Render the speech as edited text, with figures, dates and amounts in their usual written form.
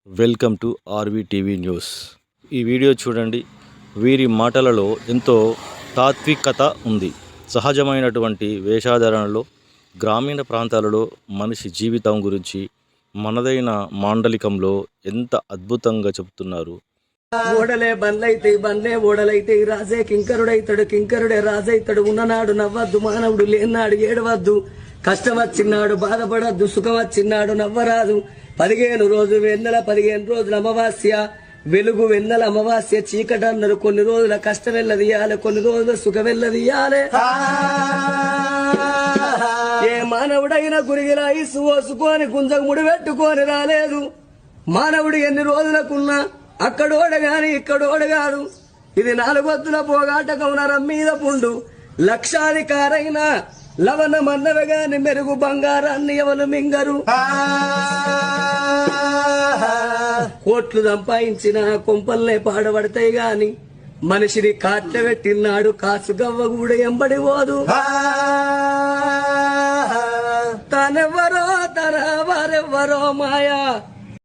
Welcome to RV TV news. ఈ video చూడండి. వీరి మాటలలో ఎంతో తాత్వికత ఉంది. సహజమైనటువంటి వేషధారణలో గ్రామీణ ప్రాంతాలలో మనిషి జీవితం గురించి మనదైన మాండలికంలో ఎంత అద్భుతంగా చెబుతున్నారు. ఓడలే బండ్లైతే బండ్లే ఓడలైతే రాజే కింకరుడైతాడు, కింకరుడే రాజైతాడు. ఉన్ననాడు నవ్వద్దు, మానవుడు లేనాడు ఏడవద్దు. కష్టం వచ్చినాడు బాధపడద్దు, సుఖం వచ్చినాడు నవ్వరాదు. 15 రోజులు వెన్నెల, 15 రోజుల అమావాస్య వెలుగు, వెన్నెల అమావాస్య చీకటి అన్నారు. కొన్ని రోజుల కష్టం వెళ్ళదీయాలి, కొన్ని రోజుల సుఖం వెళ్ళదీయాలి. ఏ మానవుడైనా గురిగిలా ఇసు ఓసుకొని గుంజకు ముడి పెట్టుకొని రాలేదు. మానవుడు ఎన్ని రోజులకున్నా అక్కడోడ గాని ఇక్కడోడ కాదు. ఇది 4 వద్దుల పోగాటకం నరం మీద పుండు. లక్షాధికారైన లవణ మన్నవ గాని మెరుగు బంగారాన్ని ఎవరు మింగరు. కోట్లు సంపాదించిన కొంపల్లే పాడబడతాయి గాని మనిషిని కాట్ల పెట్టినాడు కాసు గవ్వ కూడా ఎంబడి పోదు. తనెవ్వరో తన వారెవ్వరో మాయా